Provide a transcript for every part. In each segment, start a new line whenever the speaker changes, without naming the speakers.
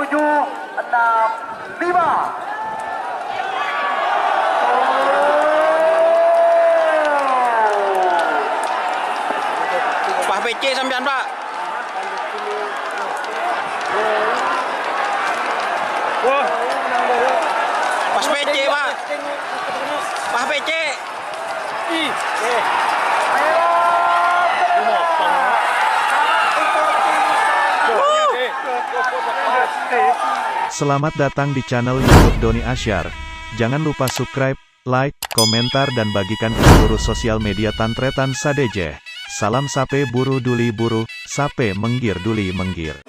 5.
Pak PC sampean, Pak.
Wah,
Pas PC, Pak. Pak PC.
Selamat datang di channel YouTube Doni Asyar. Jangan lupa subscribe, like, komentar dan bagikan ke seluruh sosial media Tantretan Sadejeh. Salam sape buru duli buru, sape menggir duli menggir.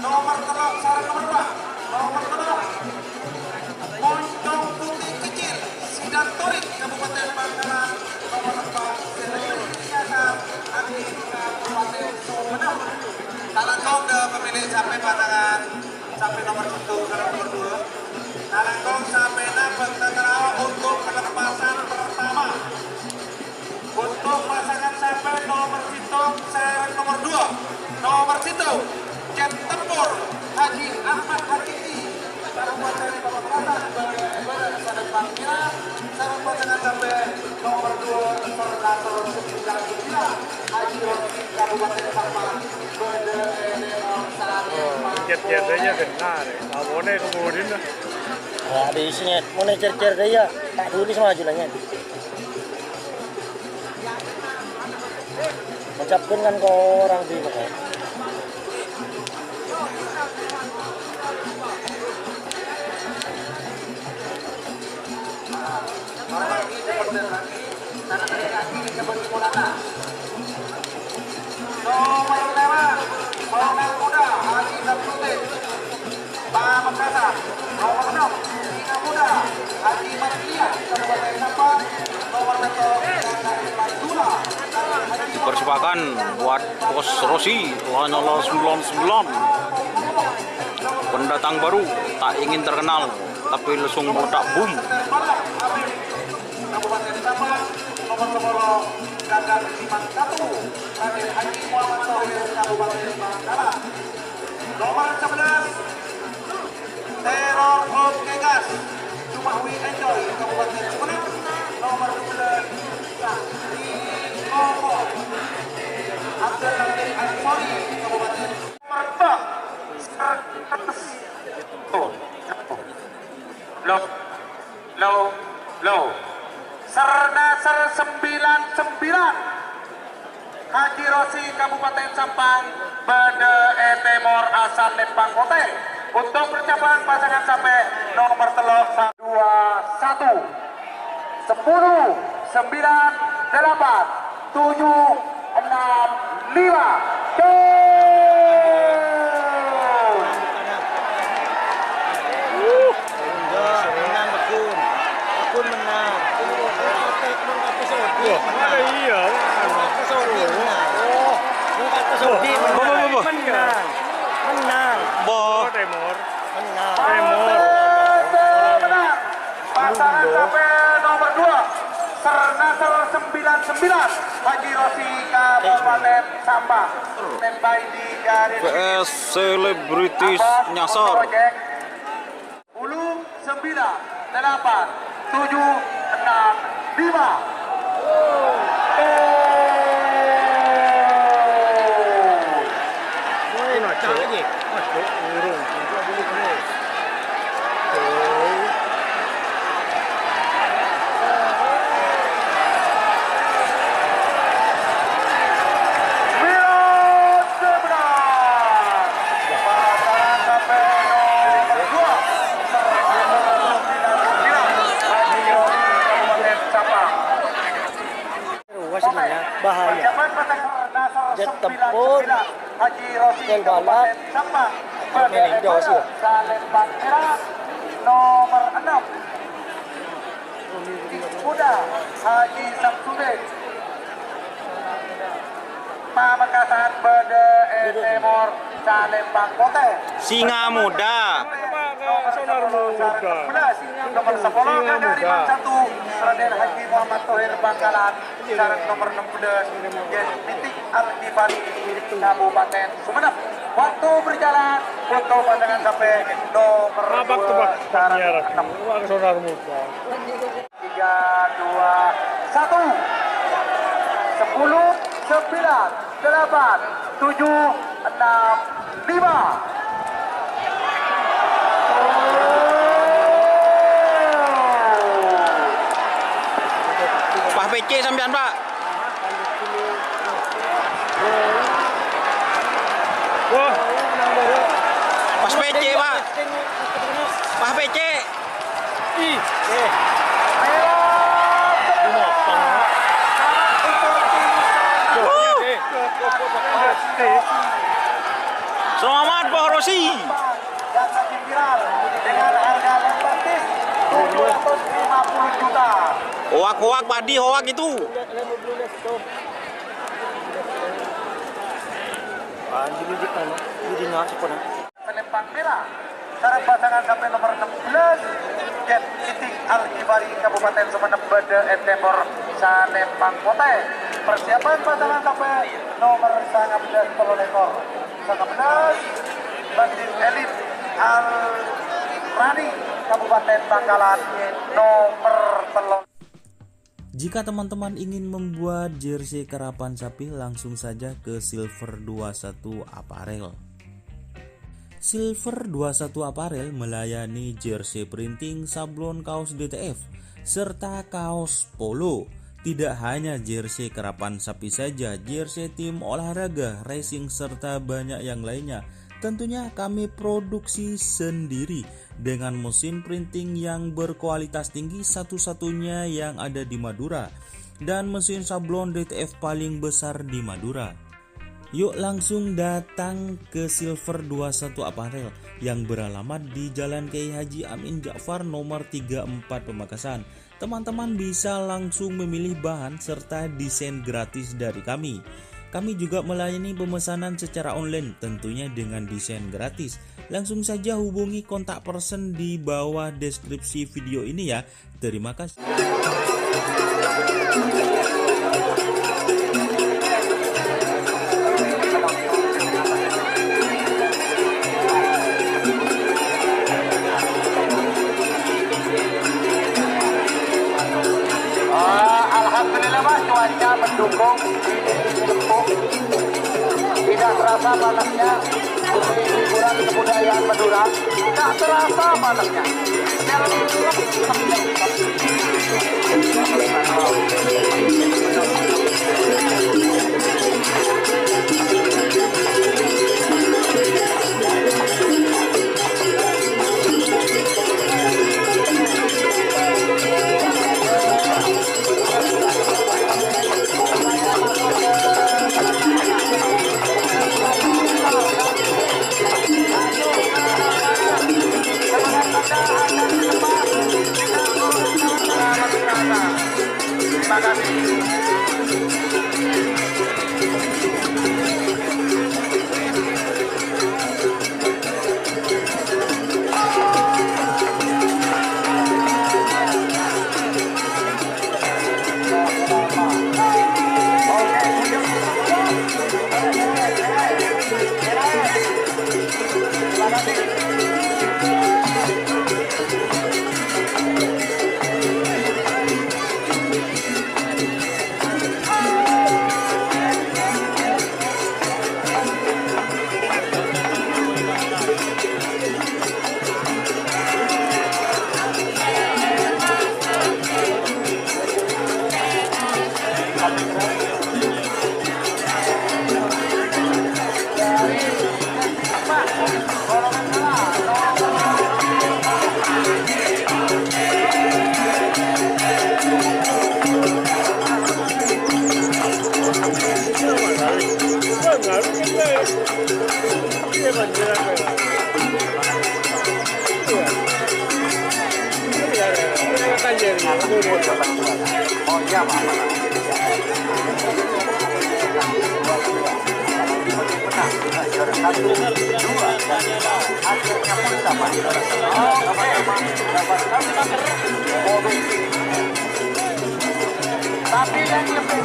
Nomor telok sarang nomor 2. Nomor telok Moncong Putih Kecil Sidang Torik Kabupaten Bangkalan. Nomor 4 Sertifikat Adi Kabupaten Sumedang. Talangkong ke pemilik sampai pasangan sampai nomor 1 sarang nomor 2. Talangkong sampai Bentangerao untuk pelepasan pertama. Untuk pasangan sampai nomor hitung sarang nomor 2. Nomor hitung Jet Tempur Haji Ahmad Hakiki. Sarang pasangan Pemekasan Badan Sadar Pangkira. Sarang pasangan sampai nomor 2 Koordinator 99 Haji Rosi Kabupaten Sampang.
jet-jetnya benar. Awalnya kemudian lah.
Nah, di sini mau cer-cer dia tak dulu sama julanya. Mengucapkan kan ke orang di mana?
Orang lagi,
Bahkan buat Bos Rossi Lanyala 99, pendatang baru tak ingin terkenal tapi langsung meledak boom.
Kabupaten Sabang, nomor 10 Gagak 51 Raden Haji Muhammad Thohir Kabupaten Bangkalan. Nomor 11 Teror Home Gegas Jumawi Enjoy Kabupaten Sumeneb. Nomor 12 Sakti Komo Abdul Latif Ansori Kabupaten Merbah. Low Sernasar 99 Haji Rosi Kabupaten Sampang Bede Etemor asal Lempang Kote. Untuk percapaian pasangan sampai nomor telok 21 10 9 8 7 6
Menang Bekun menang.
Wah, ada iya.
Menang.
Boh,
Temor.
Menang.
menang. Pasangan sampai nomor 2 Sernasar 99 Haji Rosi Kabupaten Sampang. Standby di garis
PS Selebritis nyasar.
10 9 8 7 6 5.
Bahaya. Jet tempur,
Haji Rosi
tel balap,
Kabupaten Sampang.
Mening Jawa sih.
Salembang Merah nomor 6 Muda Haji Samsudin Pamekasan Bede Etemor Salembang Kote.
Singa muda.
Sonar muda.
Nomor 10 dari satu Raden Haji Muhammad Thohir Bangkalan. Syarat nomor 16 Jen Mitik Al-Kifari Kabupaten Sumeneb. Waktu berjalan untuk pasangan sampai nomor 2 syarat 6.
Sonar muda.
3, 2, 1 10 9 8 7 6 5.
Pak PC sampean, Pak.
Wah,
Pas PC, Pak. Pak PC. Selamat Bos Rossi.
Dan makin viral dengan harga fantastis 750 juta.
Hoak-hoak padi hoak itu.
Selempang merah. Syarat pasangan sampai nomor 16 Jet Mitik Al-Kifari Kabupaten Sumeneb Bede Etemor Salembang Kote. Persiapan pasangan sampai nomor 19 telur ekor 19 Bandit Elit Al-Rani Kabupaten Bangkalan nomor telur.
Jika teman-teman ingin membuat jersey karapan sapi, langsung saja ke Silver 21 Apparel. Silver 21 Apparel melayani jersey printing, sablon kaos DTF, serta kaos polo. Tidak hanya jersey karapan sapi saja, jersey tim olahraga, racing, serta banyak yang lainnya. Tentunya kami produksi sendiri dengan mesin printing yang berkualitas tinggi, satu-satunya yang ada di Madura, dan mesin sablon DTF paling besar di Madura. Yuk langsung datang ke Silver 21 Apparel yang beralamat di Jalan Kiai Haji Amin Ja'far nomor 34 Pamekasan. Teman-teman bisa langsung memilih bahan serta desain gratis dari kami. Kami juga melayani pemesanan secara online, tentunya dengan desain gratis. Langsung saja hubungi kontak person di bawah deskripsi video ini ya. Terima kasih.
Alhamdulillah Mas, cuaca mendukung, tidak terasa panasnya. Demi hiburan kebudayaan Madura, tidak terasa panasnya. Terima kasih. Oh iya Pak. Tapi yang lebih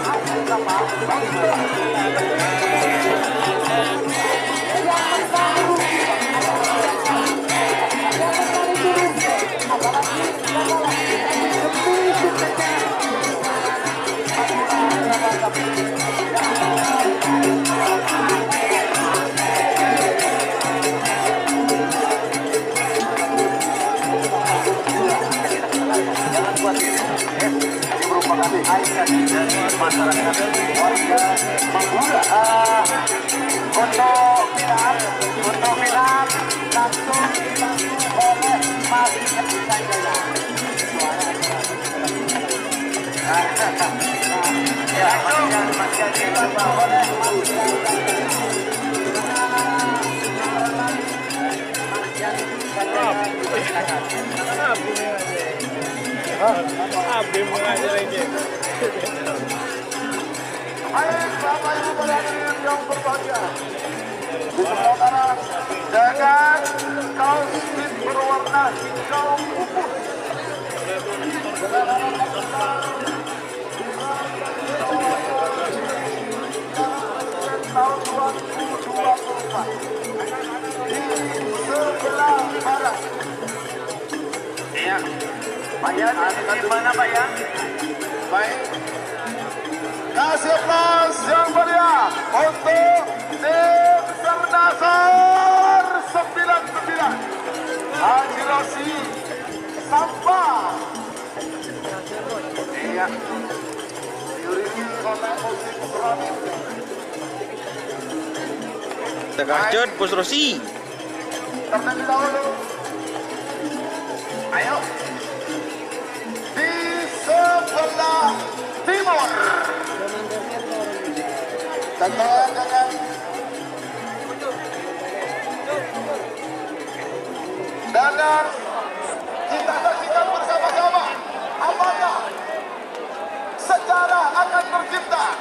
masyarakat warga Madura untuk final langsung oleh Mas Jaya. Ya, Mas Jaya oleh Baik, Bapak Ibu hadirin yang berbahagia, diselenggarakan dengan kaos fit berwarna hijau putih. Tahun 2024 di sebelah barat. Iya, Pak Yan, di mana Pak Yan? Baik. Kasih aplaus yang meriah untuk tim Serdasar 99 Haji Rosi Sampah. Iya, diiringi oleh musik keronik.
Tegajut Bos Rosi.
Terlebih dahulu, ayo di sebelah timur. Tentunya dengan kita saksikan bersama-sama apakah sejarah akan tercipta.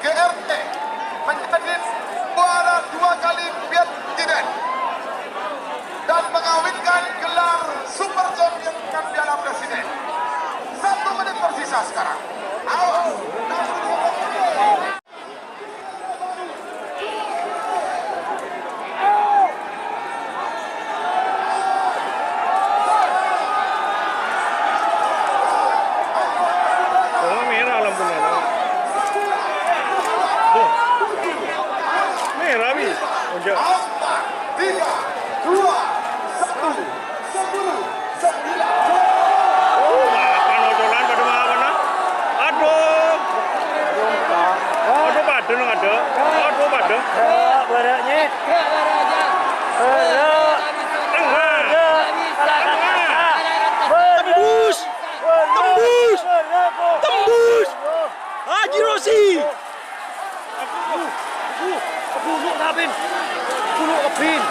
GRT Presiden juara 2 kali Vietnam dan mengawinkan gelar Super Champion Piala Presiden. 1 menit tersisa sekarang.
Oh, merah lampunya. Tuh. Merah, Bi. Udah.
4, 3, 2, 1, 10, 9.
Oh, makan odolan pada mana? Aduh. Aduh, pada nggak ada. Aduh, pada.
Beratnya.
Tembus! Tembus! Tembus! Haji Rossi!
Buluk Nabin. Buluk Kebin.